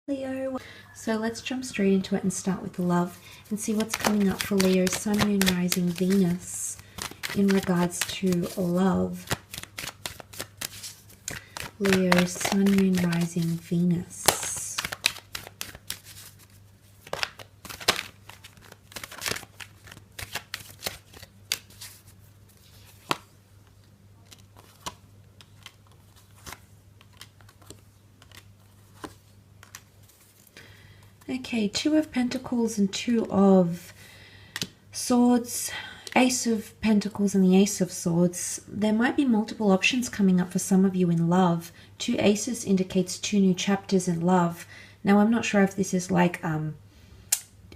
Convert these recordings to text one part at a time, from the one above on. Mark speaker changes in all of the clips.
Speaker 1: Leo. So let's jump straight into it and start with love and see what's coming up for Leo's Sun, Moon, Rising, Venus in regards to love. Leo's Sun, Moon, Rising, Venus. Okay, Two of Pentacles and Two of Swords, Ace of Pentacles and the Ace of Swords. There might be multiple options coming up for some of you in love. Two aces indicates two new chapters in love. Now, I'm not sure if this is like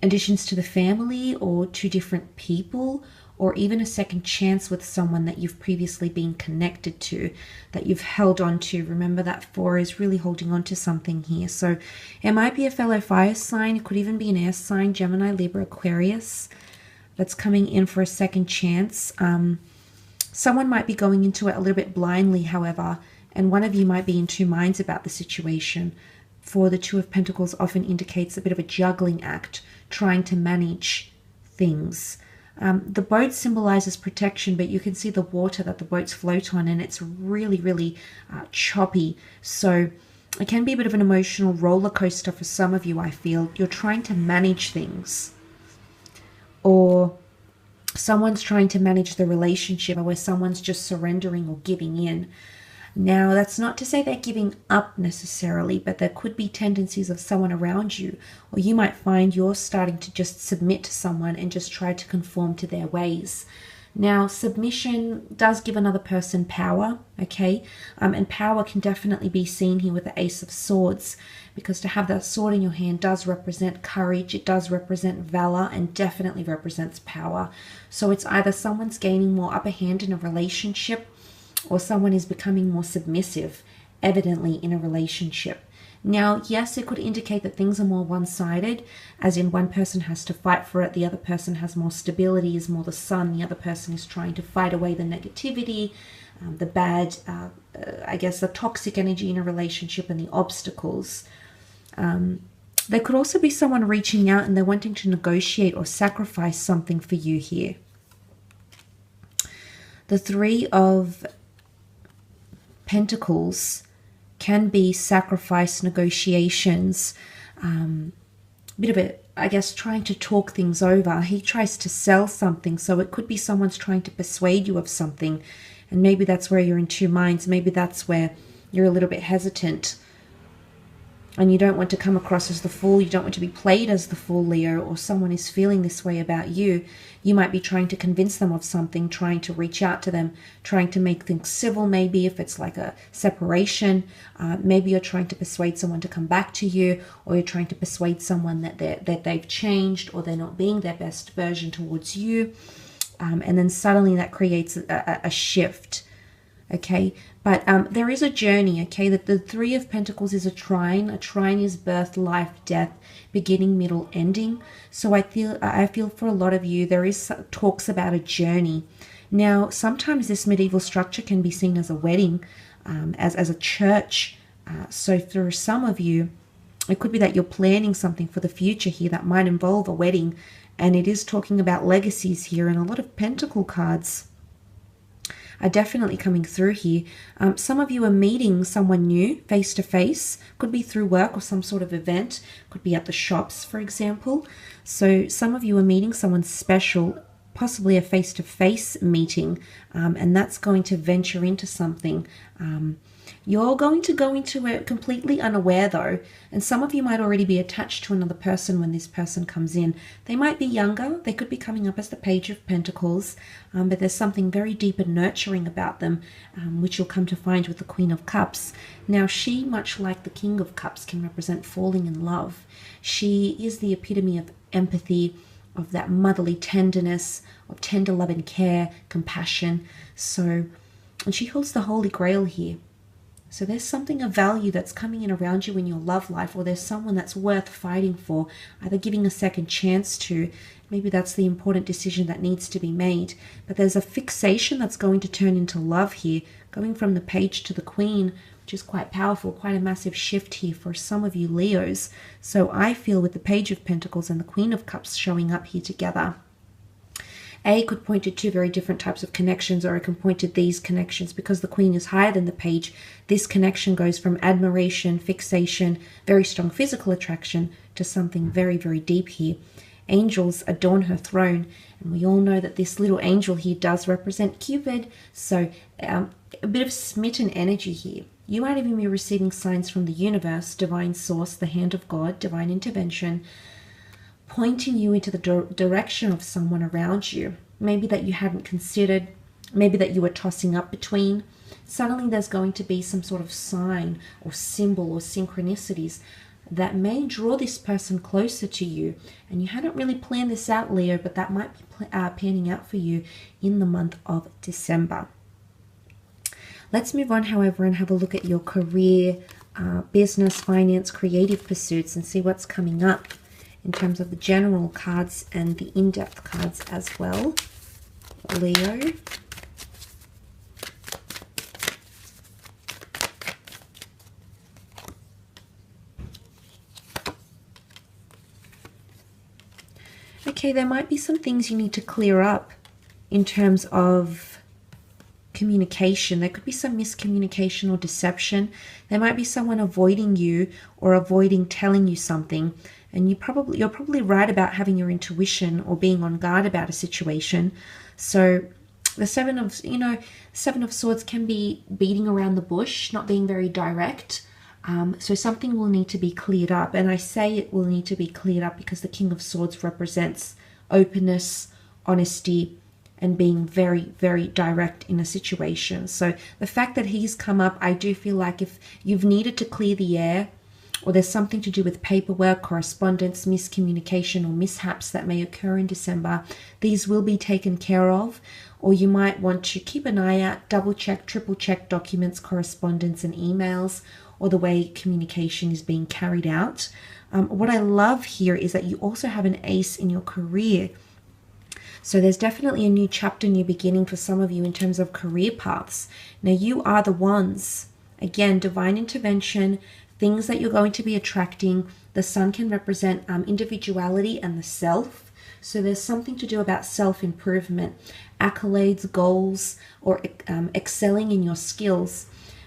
Speaker 1: additions to the family or two different people, or even a second chance with someone that you've previously been connected to, that you've held on to. Remember that 4 is really holding on to something here. So it might be a fellow fire sign. It could even be an air sign, Gemini, Libra, Aquarius, that's coming in for a second chance. Someone might be going into it a little bit blindly, however, and one of you might be in two minds about the situation. For the Two of Pentacles often indicates a bit of a juggling act, trying to manage things. The boat symbolizes protection, but you can see the water that the boats float on, and it's really, really choppy. So it can be a bit of an emotional roller coaster for some of you, I feel. You're trying to manage things, or someone's trying to manage the relationship where someone's just surrendering or giving in. Now, that's not to say they're giving up necessarily, but there could be tendencies of someone around you, or you might find you're starting to just submit to someone and just try to conform to their ways. Now, submission does give another person power, okay? And power can definitely be seen here with the Ace of Swords, because to have that sword in your hand does represent courage, it does represent valor, and definitely represents power. So it's either someone's gaining more upper hand in a relationship, or someone is becoming more submissive, evidently, in a relationship. Now, yes, it could indicate that things are more one-sided, as in one person has to fight for it, the other person has more stability, is more the sun, the other person is trying to fight away the negativity, the bad, I guess the toxic energy in a relationship and the obstacles. There could also be someone reaching out and they're wanting to negotiate or sacrifice something for you here. The Three of Pentacles can be sacrifice, negotiations, bit of it, I guess, trying to talk things over. He tries to sell something, so it could be someone's trying to persuade you of something, and maybe that's where you're in two minds. Maybe that's where you're a little bit hesitant, and you don't want to come across as the fool. You don't want to be played as the fool, Leo, or someone is feeling this way about you. You might be trying to convince them of something, trying to reach out to them, trying to make things civil, maybe if it's like a separation. Maybe you're trying to persuade someone to come back to you, or you're trying to persuade someone that they've changed, or they're not being their best version towards you. And then suddenly that creates a shift. Okay, but there is a journey, okay? That the Three of Pentacles is a trine. A trine is birth, life, death, beginning, middle, ending. So I feel for a lot of you, there is talks about a journey. Now, sometimes this medieval structure can be seen as a wedding, as a church. So for some of you, it could be that you're planning something for the future here that might involve a wedding. And it is talking about legacies here, and a lot of Pentacle cards are definitely coming through here. Some of you are meeting someone new face to face. Could be through work or some sort of event. Could be at the shops, for example. So some of you are meeting someone special, possibly a face-to-face meeting, and that's going to venture into something. You're going to go into it completely unaware, though, and some of you might already be attached to another person when this person comes in. They might be younger. They could be coming up as the Page of Pentacles, but there's something very deep and nurturing about them, which you'll come to find with the Queen of Cups. Now, she, much like the King of Cups, can represent falling in love. She is the epitome of empathy, of that motherly tenderness, of tender love and care, compassion. So, and she holds the Holy Grail here. So there's something of value that's coming in around you in your love life, or there's someone that's worth fighting for, either giving a second chance to. Maybe that's the important decision that needs to be made. But there's a fixation that's going to turn into love here, going from the Page to the Queen, which is quite powerful, quite a massive shift here for some of you Leos. So I feel with the Page of Pentacles and the Queen of Cups showing up here together, it could point to two very different types of connections, or it can point to these connections. Because the Queen is higher than the Page, this connection goes from admiration, fixation, very strong physical attraction, to something very, very deep here. Angels adorn her throne, and we all know that this little angel here does represent Cupid. So a bit of smitten energy here. You might even be receiving signs from the universe, divine source, the hand of God, divine intervention, pointing you into the direction of someone around you, maybe that you hadn't considered, maybe that you were tossing up between. Suddenly there's going to be some sort of sign or symbol or synchronicities that may draw this person closer to you. And you hadn't really planned this out, Leo, but that might be panning out for you in the month of December. Let's move on, however, and have a look at your career, business, finance, creative pursuits, and see what's coming up in terms of the general cards and the in-depth cards as well, Leo. Okay, there might be some things you need to clear up in terms of communication. There could be some miscommunication or deception. There might be someone avoiding you or avoiding telling you something. And you're probably right about having your intuition or being on guard about a situation. So the Seven of Swords can be beating around the bush, not being very direct. So something will need to be cleared up. And I say it will need to be cleared up because the King of Swords represents openness, honesty, and being very, very direct in a situation. So the fact that he's come up, I do feel like if you've needed to clear the air, or there's something to do with paperwork, correspondence, miscommunication, or mishaps that may occur in December, these will be taken care of. Or you might want to keep an eye out, double check, triple check documents, correspondence, and emails, or the way communication is being carried out. What I love here is that you also have an ace in your career. So there's definitely a new chapter, new beginning for some of you in terms of career paths. Now you are the ones, again, divine intervention, things that you're going to be attracting. The sun can represent individuality and the self. So there's something to do about self-improvement, accolades, goals, or excelling in your skills.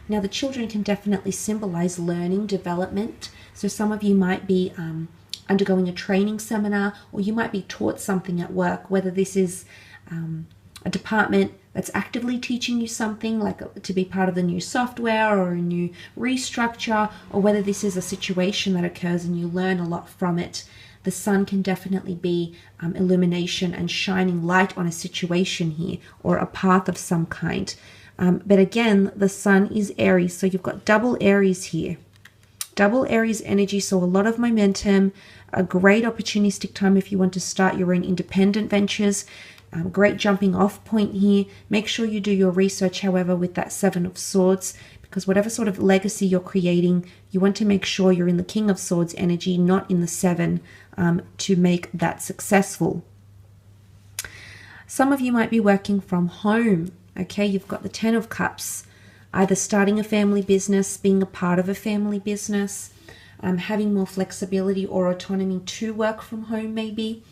Speaker 1: Now the children can definitely symbolize learning, development. So some of you might be undergoing a training seminar, or you might be taught something at work, whether this is a department that's actively teaching you something, like to be part of the new software or a new restructure, or whether this is a situation that occurs and you learn a lot from it. The sun can definitely be illumination and shining light on a situation here, or a path of some kind. But again, the sun is Aries, so you've got double Aries here. Double Aries energy, so a lot of momentum, a great opportunistic time if you want to start your own independent ventures. Great jumping off point here. Make sure you do your research, however, with that Seven of Swords, because whatever sort of legacy you're creating, you want to make sure you're in the King of Swords energy, not in the Seven, to make that successful. Some of you might be working from home. Okay, you've got the Ten of Cups, either starting a family business, being a part of a family business, having more flexibility or autonomy to work from home maybe.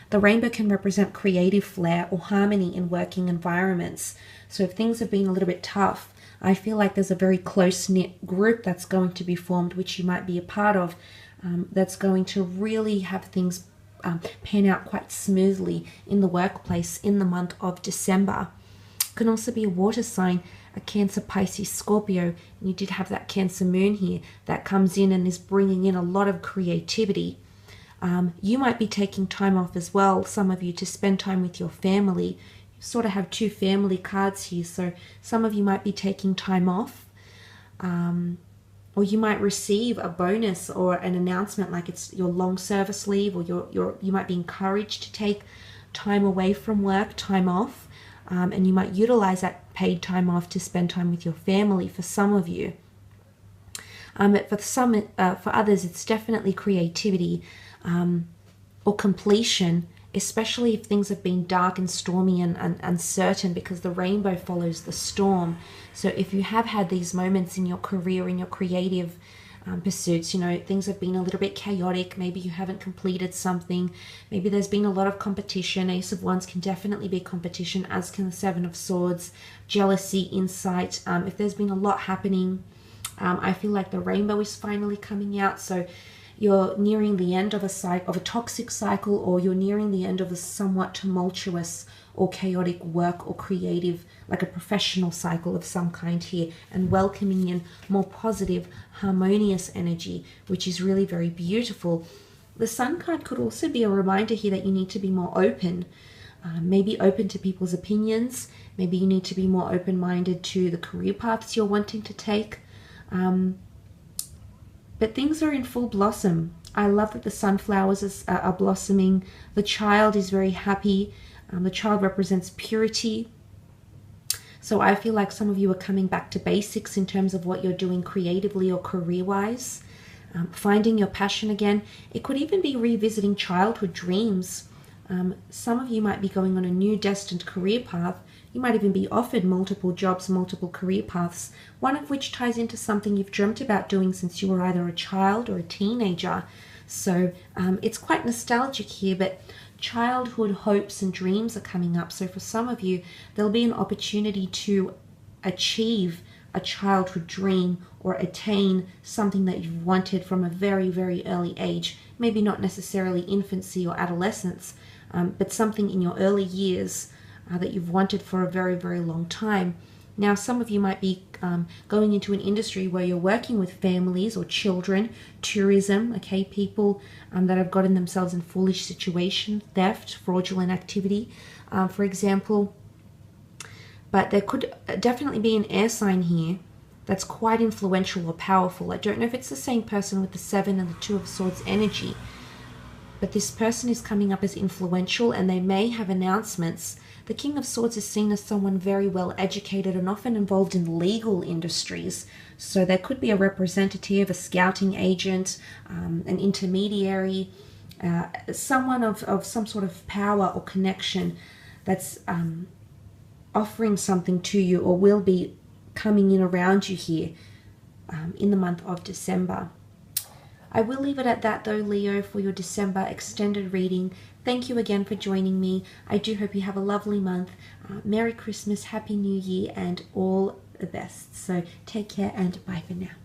Speaker 1: The rainbow can represent creative flair or harmony in working environments. So if things have been a little bit tough, I feel like there's a very close-knit group that's going to be formed, which you might be a part of, that's going to really have things pan out quite smoothly in the workplace in the month of December. Can also be a water sign, a Cancer, Pisces, Scorpio, and you did have that Cancer moon here that comes in and is bringing in a lot of creativity. You might be taking time off as well, some of you, to spend time with your family. You sort of have two family cards here, so some of you might be taking time off, or you might receive a bonus or an announcement like it's your long service leave, or you might be encouraged to take time away from work, time off. And you might utilize that paid time off to spend time with your family for some of you. But for others, it's definitely creativity or completion especially if things have been dark and stormy and uncertain, because the rainbow follows the storm. So if you have had these moments in your career, in your creative pursuits, you know, things have been a little bit chaotic, maybe you haven't completed something, maybe there's been a lot of competition. Ace of Wands can definitely be competition, as can the Seven of Swords, jealousy, insight. If there's been a lot happening, I feel like the rainbow is finally coming out. So you're nearing the end of a toxic cycle, or you're nearing the end of a somewhat tumultuous or chaotic work or creative, like a professional cycle of some kind here, and welcoming in more positive, harmonious energy, which is really very beautiful. The Sun card could also be a reminder here that you need to be more open, maybe open to people's opinions. Maybe you need to be more open-minded to the career paths you're wanting to take. But things are in full blossom. I love that the sunflowers are blossoming. The child is very happy. The child represents purity. So I feel like some of you are coming back to basics in terms of what you're doing creatively or career-wise. Finding your passion again. It could even be revisiting childhood dreams. Some of you might be going on a new destined career path. You might even be offered multiple jobs, multiple career paths, one of which ties into something you've dreamt about doing since you were either a child or a teenager. So it's quite nostalgic here, but childhood hopes and dreams are coming up. So for some of you, there'll be an opportunity to achieve a childhood dream or attain something that you've wanted from a very, very early age. Maybe not necessarily infancy or adolescence, but something in your early years that you've wanted for a very, very long time. Now, some of you might be going into an industry where you're working with families or children, tourism, okay, people that have gotten themselves in foolish situation, theft, fraudulent activity, for example. But there could definitely be an air sign here that's quite influential or powerful. I don't know if it's the same person with the Seven and the Two of Swords energy, but this person is coming up as influential, and they may have announcements. The King of Swords is seen as someone very well educated and often involved in legal industries. So there could be a representative, a scouting agent, an intermediary, someone of some sort of power or connection that's offering something to you, or will be coming in around you here in the month of December. I will leave it at that though, Leo, for your December extended reading. Thank you again for joining me. I do hope you have a lovely month. Merry Christmas, Happy New Year, and all the best. So take care and bye for now.